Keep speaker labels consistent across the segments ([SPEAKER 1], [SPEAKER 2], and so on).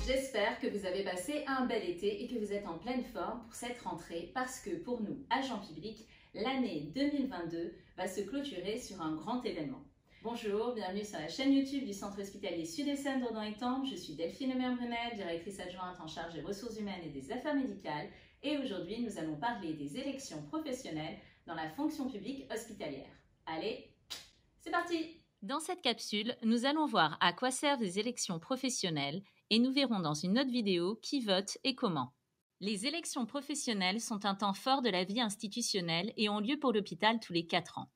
[SPEAKER 1] J'espère que vous avez passé un bel été et que vous êtes en pleine forme pour cette rentrée parce que pour nous, agents publics, l'année 2022 va se clôturer sur un grand événement. Bonjour, bienvenue sur la chaîne YouTube du Centre hospitalier Sud-Essonne Dourdan-Étampes. Je suis Delphine Lemaire-Brunel, directrice adjointe en charge des ressources humaines et des affaires médicales. Et aujourd'hui, nous allons parler des élections professionnelles dans la fonction publique hospitalière. Allez, c'est parti! Dans cette capsule, nous allons voir à quoi servent les élections professionnelles et nous verrons dans une autre vidéo qui vote et comment. Les élections professionnelles sont un temps fort de la vie institutionnelle et ont lieu pour l'hôpital tous les 4 ans.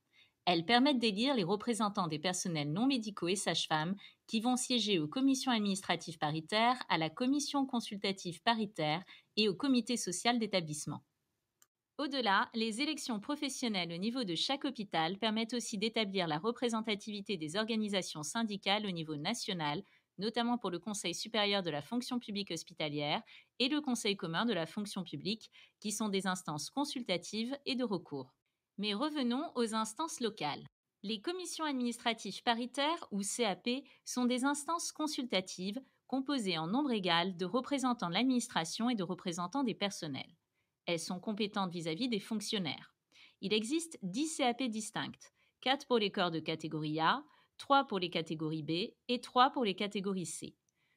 [SPEAKER 1] Elles permettent d'élire les représentants des personnels non médicaux et sages-femmes qui vont siéger aux commissions administratives paritaires, à la commission consultative paritaire et au comité social d'établissement. Au-delà, les élections professionnelles au niveau de chaque hôpital permettent aussi d'établir la représentativité des organisations syndicales au niveau national, notamment pour le Conseil supérieur de la fonction publique hospitalière et le Conseil commun de la fonction publique, qui sont des instances consultatives et de recours. Mais revenons aux instances locales. Les commissions administratives paritaires, ou CAP, sont des instances consultatives composées en nombre égal de représentants de l'administration et de représentants des personnels. Elles sont compétentes vis-à-vis des fonctionnaires. Il existe 10 CAP distinctes, 4 pour les corps de catégorie A, 3 pour les catégories B et 3 pour les catégories C.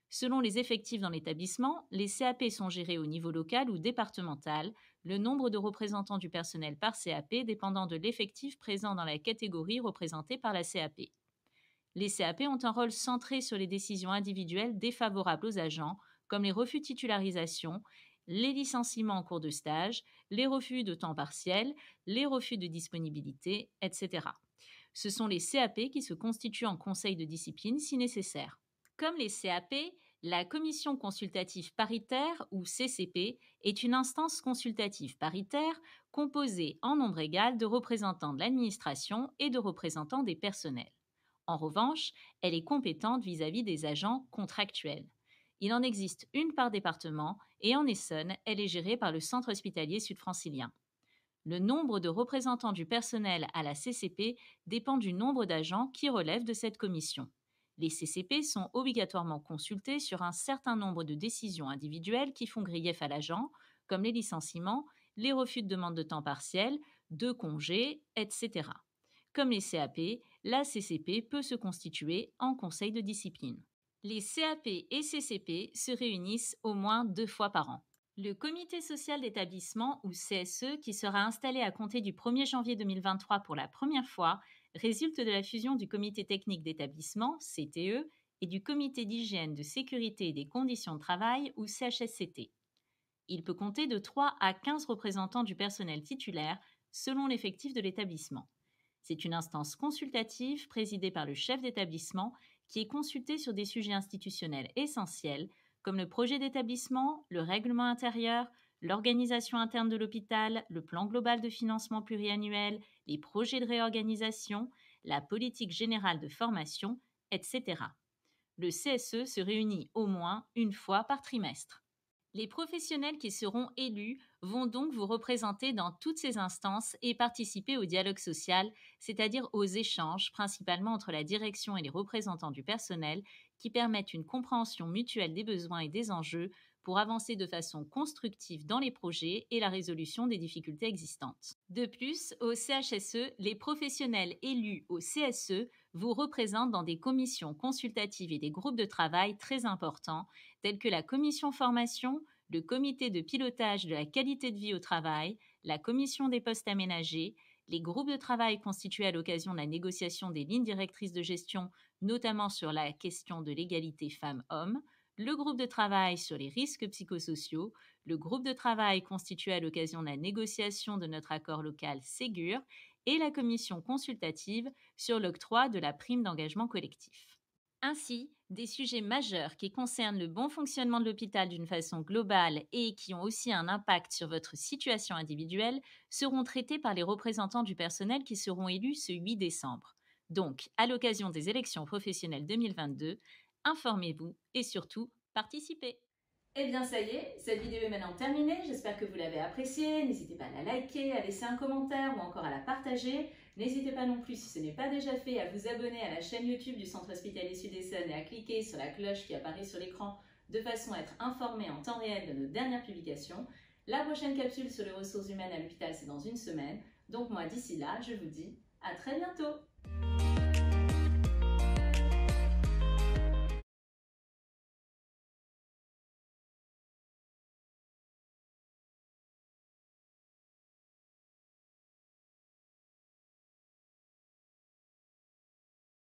[SPEAKER 1] Selon les effectifs dans l'établissement, les CAP sont gérés au niveau local ou départemental, le nombre de représentants du personnel par CAP dépendant de l'effectif présent dans la catégorie représentée par la CAP. Les CAP ont un rôle centré sur les décisions individuelles défavorables aux agents, comme les refus de titularisation, les licenciements en cours de stage, les refus de temps partiel, les refus de disponibilité, etc. Ce sont les CAP qui se constituent en conseil de discipline si nécessaire. Comme les CAP, la Commission consultative paritaire, ou CCP, est une instance consultative paritaire composée en nombre égal de représentants de l'administration et de représentants des personnels. En revanche, elle est compétente vis-à-vis des agents contractuels. Il en existe une par département et en Essonne, elle est gérée par le Centre hospitalier sud-francilien. Le nombre de représentants du personnel à la CCP dépend du nombre d'agents qui relèvent de cette commission. Les CCP sont obligatoirement consultés sur un certain nombre de décisions individuelles qui font grief à l'agent, comme les licenciements, les refus de demande de temps partiel, de congés, etc. Comme les CAP, la CCP peut se constituer en conseil de discipline. Les CAP et CCP se réunissent au moins 2 fois par an. Le comité social d'établissement, ou CSE, qui sera installé à compter du 1er janvier 2023 pour la première fois, résulte de la fusion du comité technique d'établissement, CTE, et du comité d'hygiène, de sécurité et des conditions de travail, ou CHSCT. Il peut compter de 3 à 15 représentants du personnel titulaire, selon l'effectif de l'établissement. C'est une instance consultative présidée par le chef d'établissement qui est consulté sur des sujets institutionnels essentiels comme le projet d'établissement, le règlement intérieur, l'organisation interne de l'hôpital, le plan global de financement pluriannuel, les projets de réorganisation, la politique générale de formation, etc. Le CSE se réunit au moins une fois par trimestre. Les professionnels qui seront élus vont donc vous représenter dans toutes ces instances et participer au dialogue social, c'est-à-dire aux échanges, principalement entre la direction et les représentants du personnel, qui permettent une compréhension mutuelle des besoins et des enjeux pour avancer de façon constructive dans les projets et la résolution des difficultés existantes. De plus, au CHSE, les professionnels élus au CSE vous représentent dans des commissions consultatives et des groupes de travail très importants, tels que la commission formation, le comité de pilotage de la qualité de vie au travail, la commission des postes aménagés, les groupes de travail constitués à l'occasion de la négociation des lignes directrices de gestion, notamment sur la question de l'égalité femmes-hommes, le groupe de travail sur les risques psychosociaux, le groupe de travail constitué à l'occasion de la négociation de notre accord local Ségur et la commission consultative sur l'octroi de la prime d'engagement collectif. Ainsi, des sujets majeurs qui concernent le bon fonctionnement de l'hôpital d'une façon globale et qui ont aussi un impact sur votre situation individuelle seront traités par les représentants du personnel qui seront élus ce 8 décembre. Donc, à l'occasion des élections professionnelles 2022, informez-vous et surtout, participez. Eh bien ça y est, cette vidéo est maintenant terminée, j'espère que vous l'avez appréciée, n'hésitez pas à la liker, à laisser un commentaire ou encore à la partager. N'hésitez pas non plus, si ce n'est pas déjà fait, à vous abonner à la chaîne YouTube du Centre hospitalier Sud-Essonne et à cliquer sur la cloche qui apparaît sur l'écran de façon à être informé en temps réel de nos dernières publications. La prochaine capsule sur les ressources humaines à l'hôpital, c'est dans une semaine. Donc moi, d'ici là, je vous dis à très bientôt!